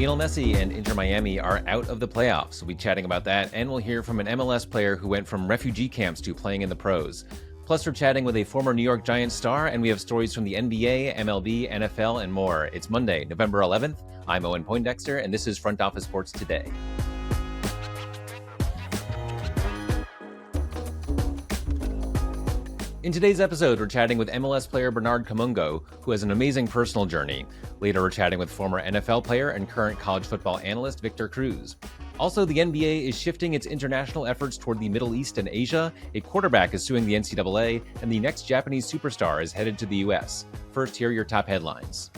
Lionel Messi and Inter Miami are out of the playoffs. We'll be chatting about that, and we'll hear from an MLS player who went from refugee camps to playing in the pros. Plus, we're chatting with a former New York Giants star, and we have stories from the NBA, MLB, NFL, and more. It's Monday, November 11th. I'm Owen Poindexter, and this is Front Office Sports Today. In today's episode, we're chatting with MLS player Bernard Kamungo, who has an amazing personal journey. Later, we're chatting with former NFL player and current college football analyst Victor Cruz. Also, the NBA is shifting its international efforts toward the Middle East and Asia. A quarterback is suing the NCAA, and the next Japanese superstar is headed to the U.S. First, here are your top headlines.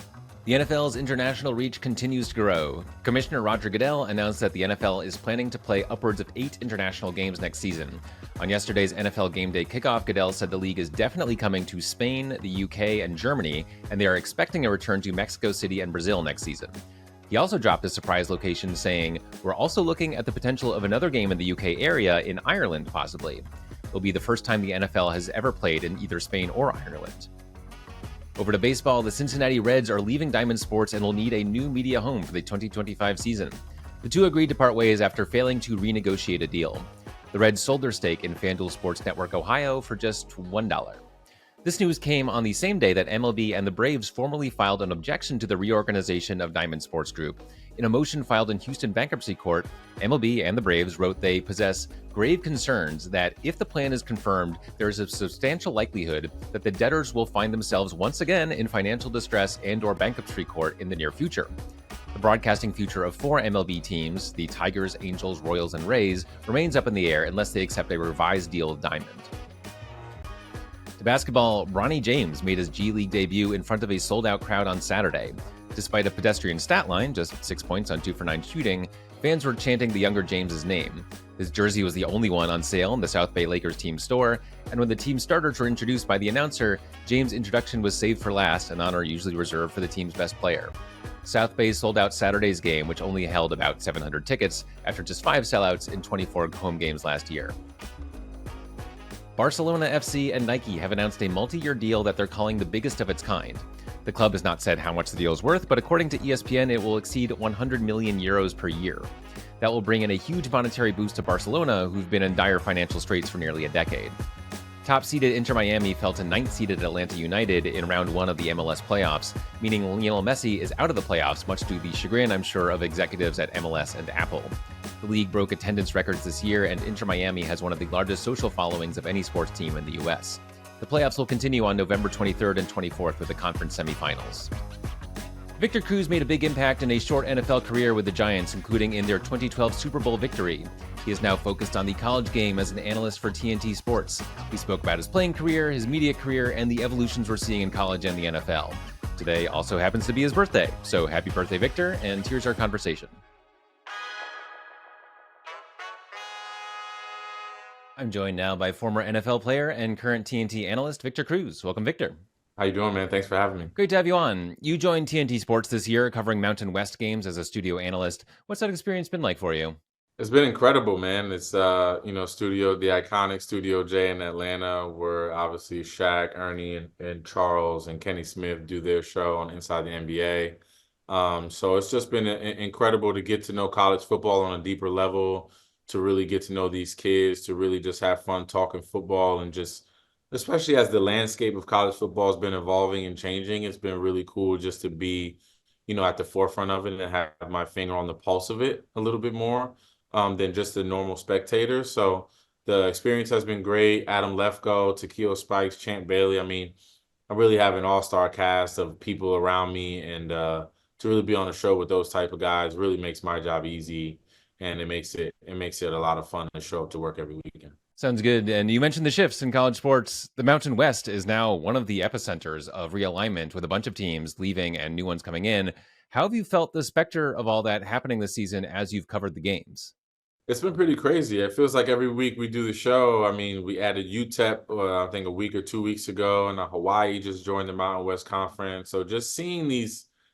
The NFL's international reach continues to grow. Commissioner Roger Goodell announced that the NFL is planning to play upwards of 8 international games next season. On yesterday's NFL Game Day kickoff, Goodell said the league is definitely coming to Spain, the UK, and Germany, and they are expecting a return to Mexico City and Brazil next season. He also dropped a surprise location, saying, "We're also looking at the potential of another game in the UK area, in Ireland, possibly." It'll be the first time the NFL has ever played in either Spain or Ireland. Over to baseball, the Cincinnati Reds are leaving Diamond Sports and will need a new media home for the 2025 season. The two agreed to part ways after failing to renegotiate a deal. The Reds sold their stake in FanDuel Sports Network Ohio for just $1. This news came on the same day that MLB and the Braves formally filed an objection to the reorganization of Diamond Sports Group. In a motion filed in Houston Bankruptcy Court, MLB and the Braves wrote they possess grave concerns that if the plan is confirmed, there is a substantial likelihood that the debtors will find themselves once again in financial distress and/or bankruptcy court in the near future. The broadcasting future of 4 MLB teams, the Tigers, Angels, Royals, and Rays, remains up in the air unless they accept a revised deal with Diamond. To basketball, Bronny James made his G League debut in front of a sold-out crowd on Saturday. Despite a pedestrian stat line, just 6 points on 2 for 9 shooting, fans were chanting the younger James's name. His jersey was the only one on sale in the South Bay Lakers team store, and when the team starters were introduced by the announcer, James' introduction was saved for last, an honor usually reserved for the team's best player. South Bay sold out Saturday's game, which only held about 700 tickets, after just 5 sellouts in 24 home games last year. Barcelona FC and Nike have announced a multi-year deal that they're calling the biggest of its kind. The club has not said how much the deal is worth, but according to ESPN, it will exceed 100 million euros per year. That will bring in a huge monetary boost to Barcelona, who've been in dire financial straits for nearly a decade. Top-seeded Inter Miami fell to 9th-seeded Atlanta United in round 1 of the MLS playoffs, meaning Lionel Messi is out of the playoffs, much to the chagrin, I'm sure, of executives at MLS and Apple. The league broke attendance records this year, and Inter Miami has one of the largest social followings of any sports team in the U.S. The playoffs will continue on November 23rd and 24th with the conference semifinals. Victor Cruz made a big impact in a short NFL career with the Giants, including in their 2012 Super Bowl victory. He is now focused on the college game as an analyst for TNT Sports. He spoke about his playing career, his media career, and the evolutions we're seeing in college and the NFL. Today also happens to be his birthday, so happy birthday, Victor, and here's our conversation. I'm joined now by former NFL player and current TNT analyst, Victor Cruz. Welcome, Victor. How you doing, man? Thanks for having me. Great to have you on. You joined TNT Sports this year, covering Mountain West games as a studio analyst. What's that experience been like for you? It's been incredible, man. It's the iconic Studio J in Atlanta, where obviously Shaq, Ernie, and Charles and Kenny Smith do their show on Inside the NBA. So it's just been incredible to get to know college football on a deeper level, to really get to know these kids, to really just have fun talking football, and just, especially as the landscape of college football has been evolving and changing, it's been really cool just to be, at the forefront of it and have my finger on the pulse of it a little bit more than just a normal spectator. So the experience has been great. Adam Lefko, Takeo Spikes, Champ Bailey. I mean, I really have an all-star cast of people around me, and to really be on a show with those type of guys really makes my job easy. And it makes it a lot of fun to show up to work every weekend. Sounds good. And you mentioned the shifts in college sports. The Mountain West is now one of the epicenters of realignment, with a bunch of teams leaving and new ones coming in. How have you felt the specter of all that happening this season as you've covered the games? It's been pretty crazy. It feels like every week we do the show. I mean, we added UTEP, I think a week or 2 weeks ago, and Hawaii just joined the Mountain West Conference. So just seeing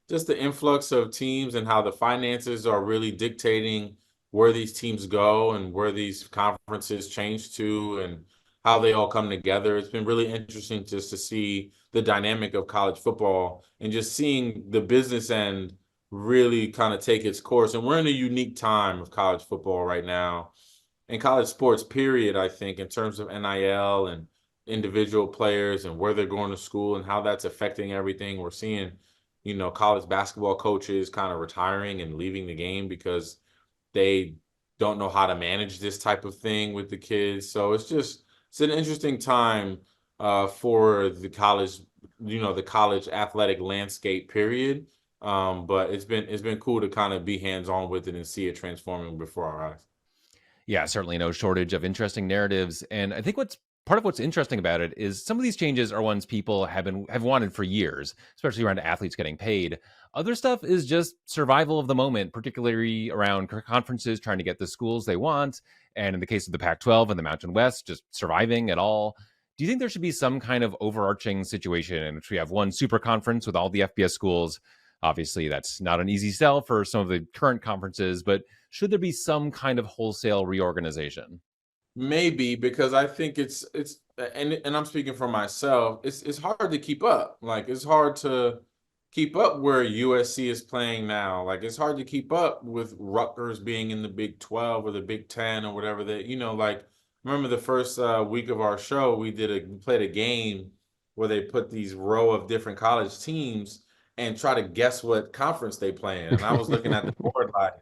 just the influx of teams and how the finances are really dictating where these teams go and where these conferences change to and how they all come together. It's been really interesting just to see the dynamic of college football and just seeing the business end really kind of take its course. And we're in a unique time of college football right now and college sports, period, I think, in terms of NIL and individual players and where they're going to school and how that's affecting everything. We're seeing, college basketball coaches kind of retiring and leaving the game because they don't know how to manage this type of thing with the kids. So it's an interesting time for the college athletic landscape, period. But it's been cool to kind of be hands on with it and see it transforming before our eyes. Yeah, certainly no shortage of interesting narratives. And I think what's part of what's interesting about it is some of these changes are ones people have wanted for years, especially around athletes getting paid. Other stuff is just survival of the moment, particularly around conferences trying to get the schools they want. And in the case of the Pac-12 and the Mountain West, just surviving at all. Do you think there should be some kind of overarching situation in which we have one super conference with all the FBS schools? Obviously, that's not an easy sell for some of the current conferences, but should there be some kind of wholesale reorganization? Maybe because I think and I'm speaking for myself, it's hard to keep up. Like it's hard to keep up where USC is playing now. Like it's hard to keep up with Rutgers being in the Big 12 or the Big 10 or whatever that, like remember the first week of our show, we played a game where they put these row of different college teams and try to guess what conference they play in. And I was looking at the board like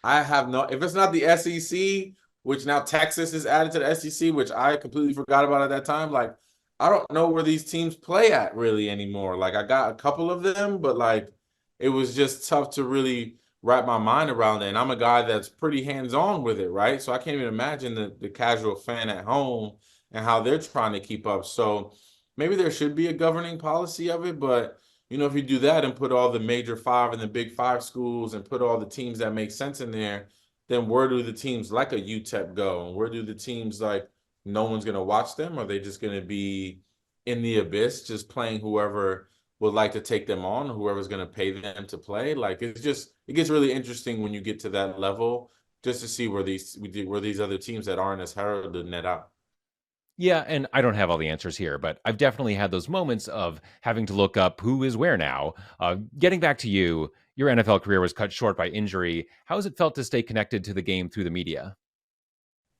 I have no, if it's not the SEC, which now Texas is added to the SEC, which I completely forgot about at that time. Like, I don't know where these teams play at really anymore. Like, I got a couple of them, but like, it was just tough to really wrap my mind around it. And I'm a guy that's pretty hands-on with it, right? So I can't even imagine the casual fan at home and how they're trying to keep up. So maybe there should be a governing policy of it, but if you do that and put all the major five and the big five schools and put all the teams that make sense in there, then where do the teams like a UTEP go? And where do the teams like no one's going to watch them? Are they just going to be in the abyss, just playing whoever would like to take them on, whoever's going to pay them to play? Like it gets really interesting when you get to that level, just to see where these other teams that aren't as heralded net out. Yeah, and I don't have all the answers here, but I've definitely had those moments of having to look up who is where now. Getting back to you, your NFL career was cut short by injury. How has it felt to stay connected to the game through the media?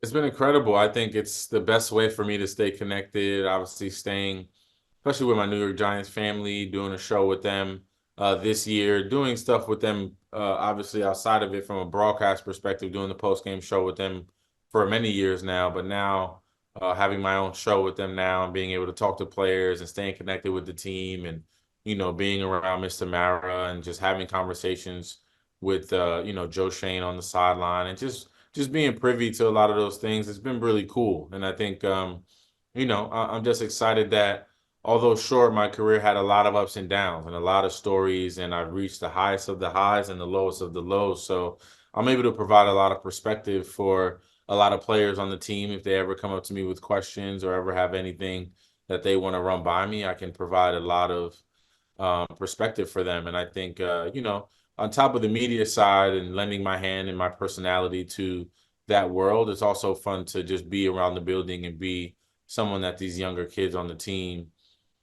It's been incredible. I think it's the best way for me to stay connected. Obviously, staying, especially with my New York Giants family, doing a show with them this year, doing stuff with them, obviously outside of it from a broadcast perspective, doing the post game show with them for many years now. But now, having my own show with them now and being able to talk to players and staying connected with the team and, being around Mr. Mara and just having conversations with, Joe Shane on the sideline and just being privy to a lot of those things. It's been really cool. And I think, I'm just excited that although short, my career had a lot of ups and downs and a lot of stories, and I've reached the highest of the highs and the lowest of the lows. So I'm able to provide a lot of perspective for a lot of players on the team. If they ever come up to me with questions or ever have anything that they want to run by me, I can provide a lot of perspective for them. And I think, on top of the media side and lending my hand and my personality to that world, it's also fun to just be around the building and be someone that these younger kids on the team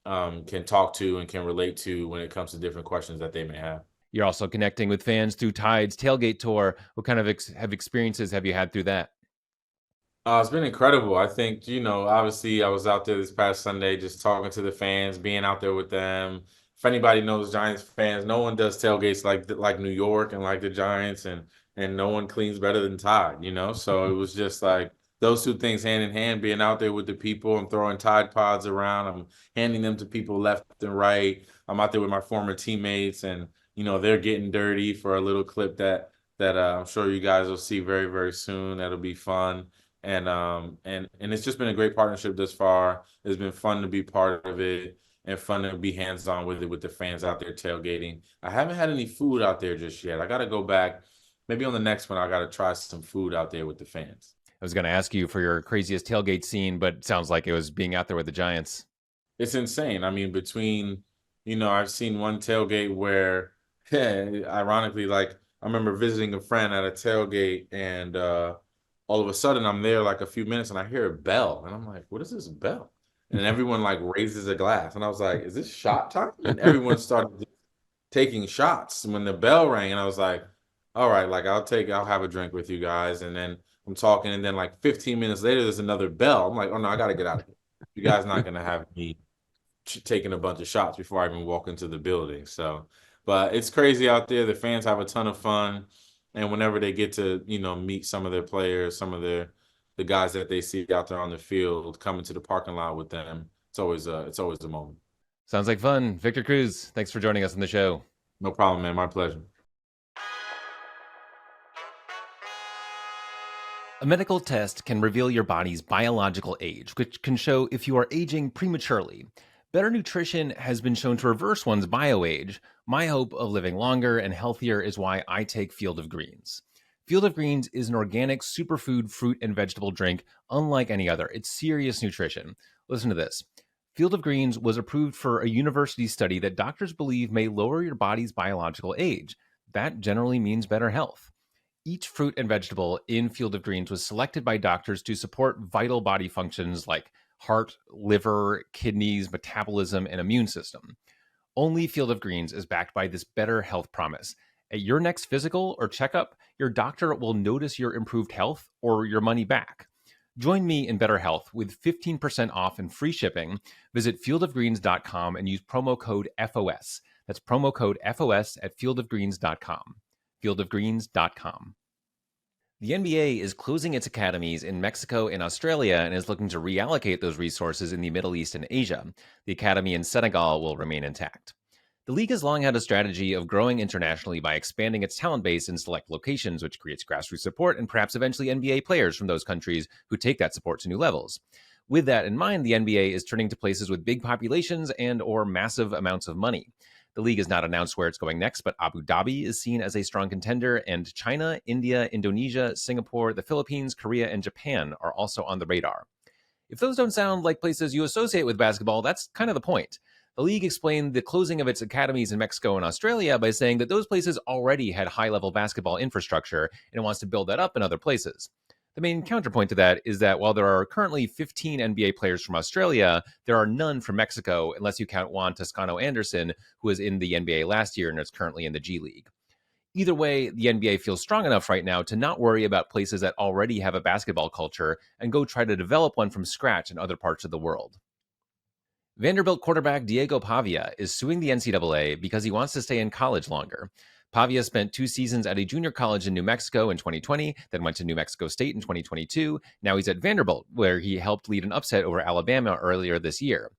can talk to and can relate to when it comes to different questions that they may have. You're also connecting with fans through Tide's tailgate tour. What kind of experiences have you had through that? It's been incredible. I think, obviously I was out there this past Sunday just talking to the fans, being out there with them. If anybody knows Giants fans, no one does tailgates like New York and like the Giants and no one cleans better than Tide. So it was just like those two things hand in hand, being out there with the people. I'm throwing Tide Pods around. I'm handing them to people left and right. I'm out there with my former teammates and they're getting dirty for a little clip that I'm sure you guys will see very, very soon. That'll be fun and it's just been a great partnership thus far. It's been fun to be part of it and fun to be hands-on with it with the fans out there tailgating. I haven't had any food out there just yet. I got to go back. Maybe on the next one, I got to try some food out there with the fans. I was going to ask you for your craziest tailgate scene, but it sounds like it was being out there with the Giants. It's insane. I mean, I've seen one tailgate where, ironically, like I remember visiting a friend at a tailgate and all of a sudden I'm there like a few minutes and I hear a bell and I'm like, what is this bell? And then everyone like raises a glass and I was like, is this shot time? And everyone started taking shots when the bell rang, and I was like, all right, like I'll have a drink with you guys. And then I'm talking, and then like 15 minutes later, there's another bell. I'm like, oh no, I gotta get out of here. You guys not gonna have me taking a bunch of shots before I even walk into the building. So, but it's crazy out there. The fans have a ton of fun, and whenever they get to meet some of their players, some of the guys that they see out there on the field, coming to the parking lot with them, it's always a moment. Sounds like fun. Victor Cruz, thanks for joining us on the show. No problem, man. My pleasure. A medical test can reveal your body's biological age, which can show if you are aging prematurely. Better nutrition has been shown to reverse one's bioage. My hope of living longer and healthier is why I take Field of Greens. Field of Greens is an organic superfood fruit and vegetable drink unlike any other. It's serious nutrition. Listen to this. Field of Greens was approved for a university study that doctors believe may lower your body's biological age. That generally means better health. Each fruit and vegetable in Field of Greens was selected by doctors to support vital body functions like heart, liver, kidneys, metabolism, and immune system. Only Field of Greens is backed by this better health promise. At your next physical or checkup, your doctor will notice your improved health or your money back. Join me in better health with 15% off and free shipping. Visit fieldofgreens.com and use promo code FOS. That's promo code FOS at fieldofgreens.com. fieldofgreens.com. The NBA is closing its academies in Mexico and Australia and is looking to reallocate those resources in the Middle East and Asia. The academy in Senegal will remain intact. The league has long had a strategy of growing internationally by expanding its talent base in select locations, which creates grassroots support and perhaps eventually NBA players from those countries who take that support to new levels. With that in mind, the NBA is turning to places with big populations and or massive amounts of money. The league has not announced where it's going next, but Abu Dhabi is seen as a strong contender, and China, India, Indonesia, Singapore, the Philippines, Korea, and Japan are also on the radar. If those don't sound like places you associate with basketball, that's kind of the point. The league explained the closing of its academies in Mexico and Australia by saying that those places already had high-level basketball infrastructure and it wants to build that up in other places. The main counterpoint to that is that while there are currently 15 NBA players from Australia, there are none from Mexico unless you count Juan Toscano-Anderson, who was in the NBA last year and is currently in the G League. Either way, the NBA feels strong enough right now to not worry about places that already have a basketball culture and go try to develop one from scratch in other parts of the world. Vanderbilt quarterback Diego Pavia is suing the NCAA because he wants to stay in college longer. Pavia spent 2 seasons at a junior college in New Mexico in 2020, then went to New Mexico State in 2022. Now he's at Vanderbilt, where he helped lead an upset over Alabama earlier this year.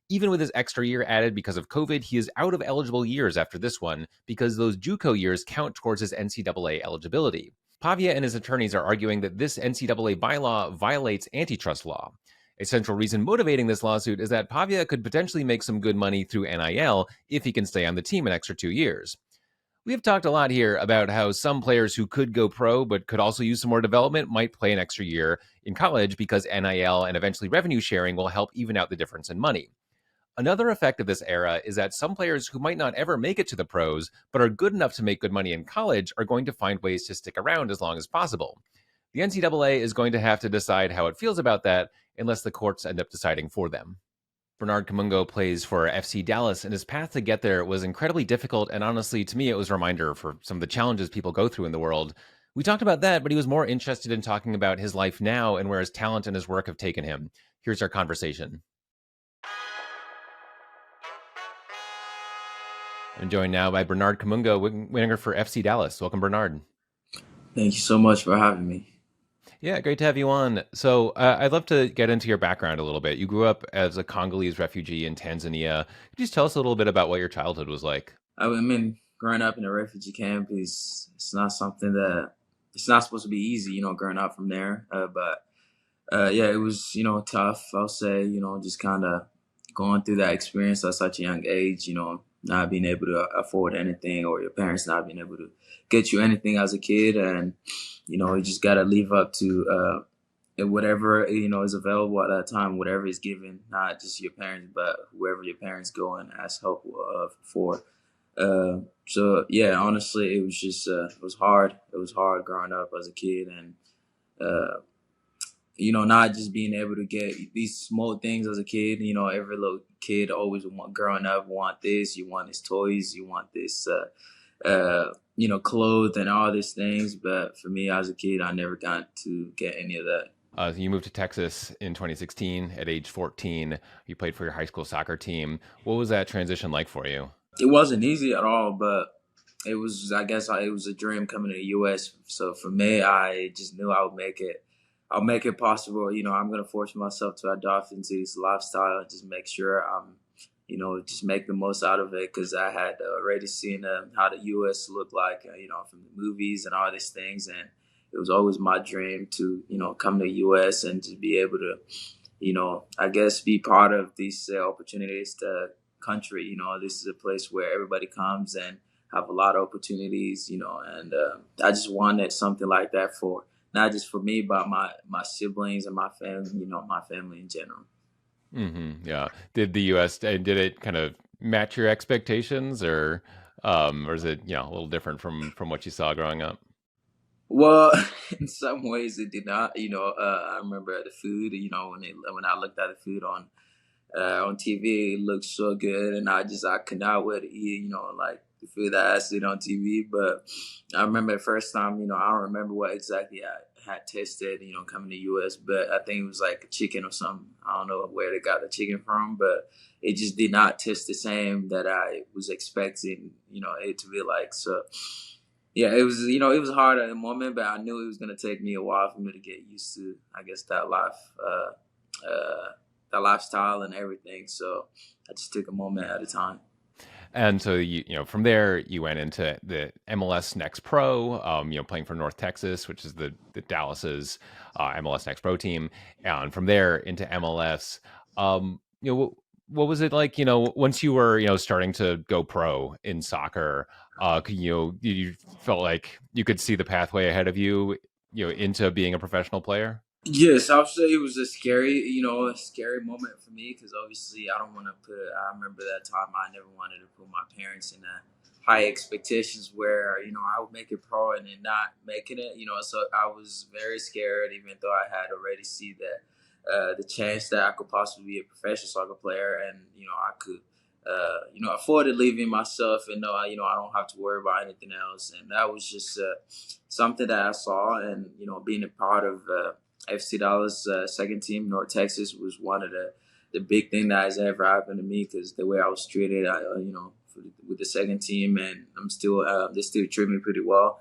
Even with his extra year added because of COVID, he is out of eligible years after this one because those JUCO years count towards his NCAA eligibility. Pavia and his attorneys are arguing that this NCAA bylaw violates antitrust law. A central reason motivating this lawsuit is that Pavia could potentially make some good money through NIL if he can stay on the team an extra 2 years. We have talked a lot here about how some players who could go pro but could also use some more development might play an extra year in college because NIL and eventually revenue sharing will help even out the difference in money. Another effect of this era is that some players who might not ever make it to the pros but are good enough to make good money in college are going to find ways to stick around as long as possible. The NCAA is going to have to decide how it feels about that unless the courts end up deciding for them. Bernard Kamungo plays for FC Dallas, and his path to get there was incredibly difficult, and honestly, to me, it was a reminder for some of the challenges people go through in the world. We talked about that, but he was more interested in talking about his life now and where his talent and his work have taken him. Here's our conversation. I'm joined now by Bernard Kamungo, winger for FC Dallas. Welcome, Bernard. Thank you so much for having me. Yeah, great to have you on. So I'd love to get into your background a little bit. You grew up as a Congolese refugee in Tanzania. Could you just tell us a little bit about what your childhood was like? I mean, growing up in a refugee camp it's not something that it's not supposed to be easy, growing up from there. But yeah, it was, tough. I'll say, just kind of going through that experience at such a young age, not being able to afford anything or your parents not being able to get you anything as a kid. And, you just got to live up to whatever, is available at that time, whatever is given, not just your parents, but whoever your parents go and ask help for. So, yeah, honestly, it was hard. It was hard growing up as a kid. And not just being able to get these small things as a kid. Every little kid always growing up want this. You want his toys. You want this, clothes and all these things. But for me as a kid, I never got to get any of that. You moved to Texas in 2016 at age 14. You played for your high school soccer team. What was that transition like for you? It wasn't easy at all, but it was, I guess, it was a dream coming to the U.S. So for me, I just knew I would make it. I'll make it possible. I'm going to force myself to adopt into this lifestyle and just make sure I'm, just make the most out of it, because I had already seen how the U.S. looked like, from the movies and all these things. And it was always my dream to, come to the U.S. and just be able to, I guess, be part of these opportunities to country. This is a place where everybody comes and have a lot of opportunities, and I just wanted something like that for not just for me, but my siblings and my family, my family in general. Mm-hmm. Yeah. Did the U.S. did it kind of match your expectations, or is it a little different from what you saw growing up? Well, in some ways it did not. I remember the food. When I looked at the food on TV, it looked so good, and I could not wait to eat. Like the food that I seen on TV. But I remember the first time. I don't remember what exactly I had tasted. Coming to U.S., but I think it was like chicken or something. I don't know where they got the chicken from, but it just did not taste the same that I was expecting. It to be like. So yeah, it was. It was hard at the moment, but I knew it was gonna take me a while for me to get used to, I guess, that lifestyle and everything. So I just took a moment at a time. And so from there you went into the MLS Next Pro, playing for North Texas, which is the Dallas's MLS Next Pro team, and from there into MLS. What was it like? Once you were starting to go pro in soccer, you felt like you could see the pathway ahead of you, into being a professional player? Yes, I would say it was a scary moment for me, because obviously I don't want to I remember that time I never wanted to put my parents in high expectations where, I would make it pro and then not making it, so I was very scared, even though I had already seen that, the chance that I could possibly be a professional soccer player, and, I could, afforded leaving myself and know, I don't have to worry about anything else. And that was just something that I saw, and, being a part of, FC Dallas second team, North Texas, was one of the big thing that has ever happened to me, because the way I was treated, with the second team, and they still treat me pretty well.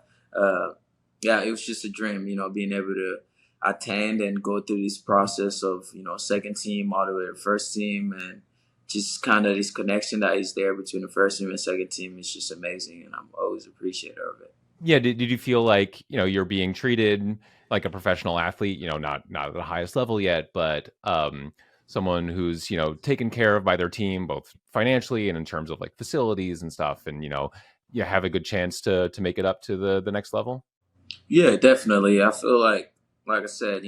Yeah, it was just a dream, being able to attend and go through this process of, second team all the way to first team, and just kind of this connection that is there between the first team and second team is just amazing, and I'm always appreciative of it. Yeah. Did you feel like, you're being treated like a professional athlete, not at the highest level yet, but someone who's, taken care of by their team, both financially and in terms of like facilities and stuff, and, you have a good chance to make it up to the next level? Yeah, definitely. I feel like I said,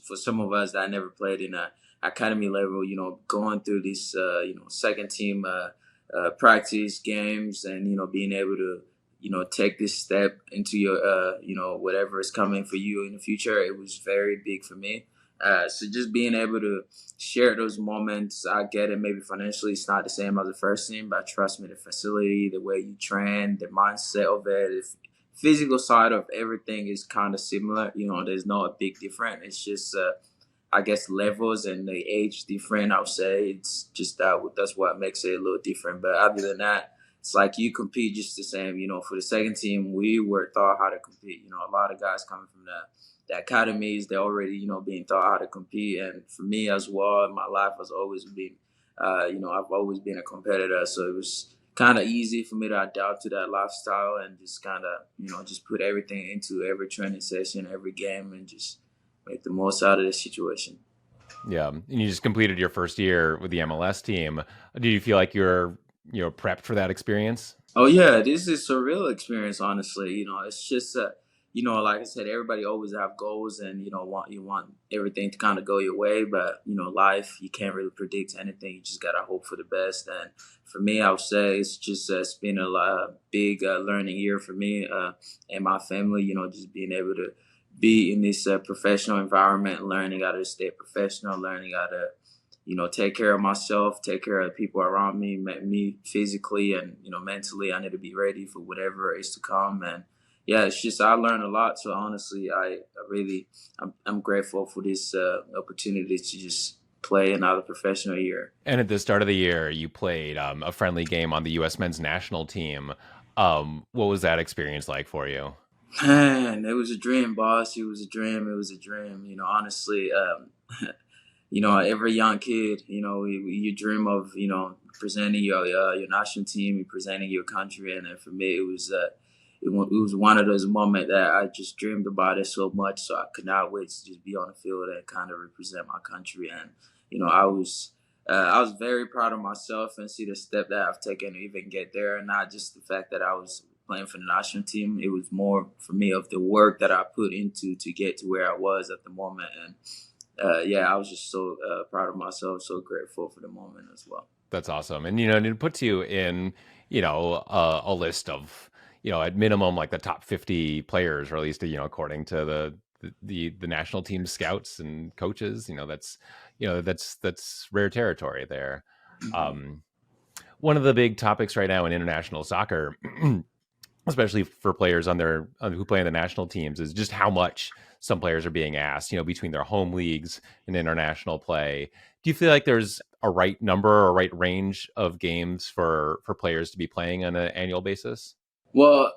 for some of us that never played in a academy level, going through this, second team practice games, and being able to take this step into your whatever is coming for you in the future, it was very big for me. So just being able to share those moments, I get it. Maybe financially, it's not the same as the first team, but trust me, the facility, the way you train, the mindset of it, the physical side of everything is kind of similar. There's no a big difference. It's just, I guess, levels and the age different. I would say it's just that's what makes it a little different. But other than that, it's like you compete just the same. For the second team, we were taught how to compete. A lot of guys coming from the academies, they're already, being taught how to compete. And for me as well, my life has always been, I've always been a competitor. So it was kind of easy for me to adapt to that lifestyle and just kind of, just put everything into every training session, every game, and just make the most out of the situation. Yeah. And you just completed your first year with the MLS team. Did you feel like you're, prepped for that experience? Oh yeah, this is a real experience. Honestly, it's just like I said, everybody always have goals, and you want everything to kind of go your way. But life, you can't really predict anything. You just gotta hope for the best. And for me, I would say it's just it's been a big learning year for me and my family. Just being able to be in this professional environment, learning how to stay professional, learning how to, take care of myself, take care of the people around me physically and, mentally. I need to be ready for whatever is to come. And yeah, it's just, I learned a lot. So honestly, I'm grateful for this opportunity to just play another professional year. And at the start of the year, you played a friendly game on the U.S. men's national team. What was that experience like for you? Man, it was a dream, boss. It was a dream. It was a dream. Honestly, every young kid, you dream of, presenting your national team, presenting your country. And then for me, it was one of those moments that I just dreamed about it so much. So I could not wait to just be on the field and kind of represent my country. And, I was very proud of myself and see the step that I've taken to even get there. And not just the fact that I was playing for the national team. It was more for me of the work that I put into to get to where I was at the moment. And I was just so proud of myself, so grateful for the moment as well. That's awesome. And, it puts you in, a list of, at minimum, like the top 50 players, or at least, according to the national team scouts and coaches, that's rare territory there. One of the big topics right now in international soccer, especially for players who play in the national teams, is just how much some players are being asked, between their home leagues and international play. Do you feel like there's a right number or right range of games for players to be playing on an annual basis? Well,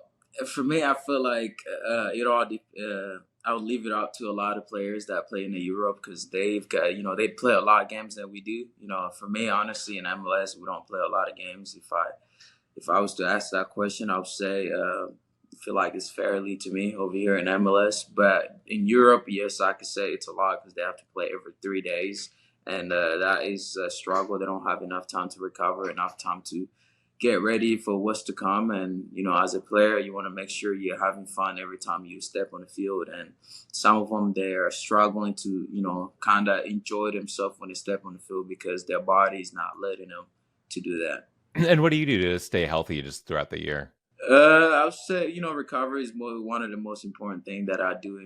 for me, I feel like I would leave it out to a lot of players that play in Europe because they've got, they play a lot of games that we do. For me, honestly, in MLS, we don't play a lot of games. If I was to ask that question, I would say I feel like it's fairly to me over here in MLS. But in Europe, yes, I could say it's a lot because they have to play every 3 days. And that is a struggle. They don't have enough time to recover, enough time to get ready for what's to come. And, as a player, you want to make sure you're having fun every time you step on the field. And some of them, they are struggling to, kind of enjoy themselves when they step on the field because their body is not letting them to do that. And what do you do to stay healthy just throughout the year? I would say, recovery is one of the most important things that I do,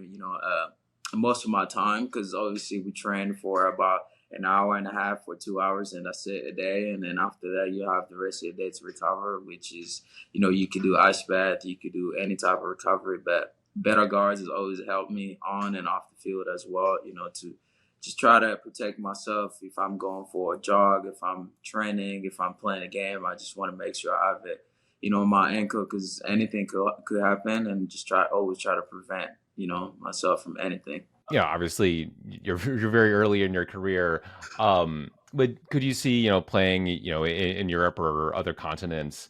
most of my time, because obviously we train for about an hour and a half or 2 hours, and that's it a day. And then after that, you have the rest of the day to recover, which is, you could do ice bath, you could do any type of recovery, but better guards has always helped me on and off the field as well, to just try to protect myself. If I'm going for a jog, if I'm training, if I'm playing a game, I just want to make sure I have it, my ankle, because anything could happen, and just always try to prevent, myself from anything. Yeah, obviously you're very early in your career, but could you see, playing, in Europe or other continents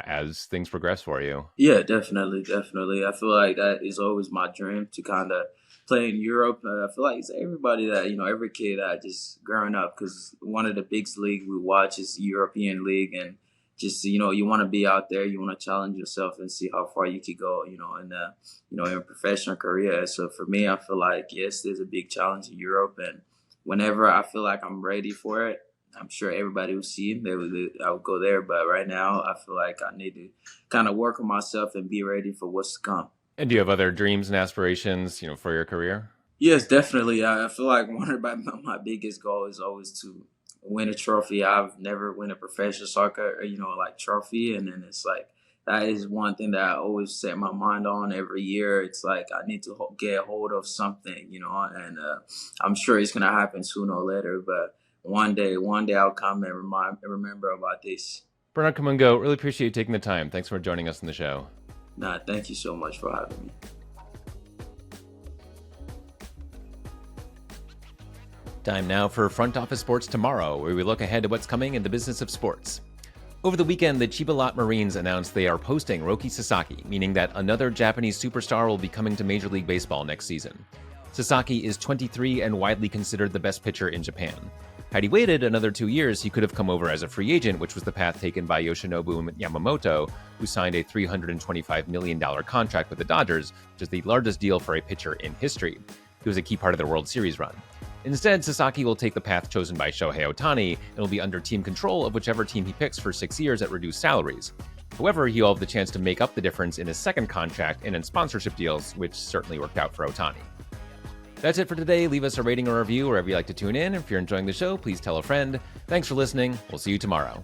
as things progress for you? Yeah, definitely. I feel like that is always my dream to kind of play in Europe. I feel like it's everybody that, every kid that just growing up, because one of the biggest league we watch is the European League, and just, you want to be out there, you want to challenge yourself and see how far you could go, in a professional career. So for me, I feel like, yes, there's a big challenge in Europe, and whenever I feel like I'm ready for it, I'm sure everybody will see it. I would go there. But right now, I feel like I need to kind of work on myself and be ready for what's to come. And do you have other dreams and aspirations, for your career? Yes, definitely. I feel like one of my biggest goals is always to win a trophy. I've never won a professional soccer, trophy. And then it's like, that is one thing that I always set my mind on every year. It's like, I need to get a hold of something, and I'm sure it's going to happen sooner or later. But one day I'll come and remember about this. Bernard Kamungo, really appreciate you taking the time. Thanks for joining us on the show. Thank you so much for having me. Time now for Front Office Sports Tomorrow, where we look ahead to what's coming in the business of sports. Over the weekend, the Chiba Lotte Marines announced they are posting Roki Sasaki, meaning that another Japanese superstar will be coming to Major League Baseball next season. Sasaki is 23 and widely considered the best pitcher in Japan. Had he waited another 2 years, he could have come over as a free agent, which was the path taken by Yoshinobu Yamamoto, who signed a $325 million contract with the Dodgers, which is the largest deal for a pitcher in history. He was a key part of the World Series run. Instead, Sasaki will take the path chosen by Shohei Ohtani and will be under team control of whichever team he picks for 6 years at reduced salaries. However, he'll have the chance to make up the difference in his second contract and in sponsorship deals, which certainly worked out for Ohtani. That's it for today. Leave us a rating or review wherever you like to tune in. If you're enjoying the show, please tell a friend. Thanks for listening. We'll see you tomorrow.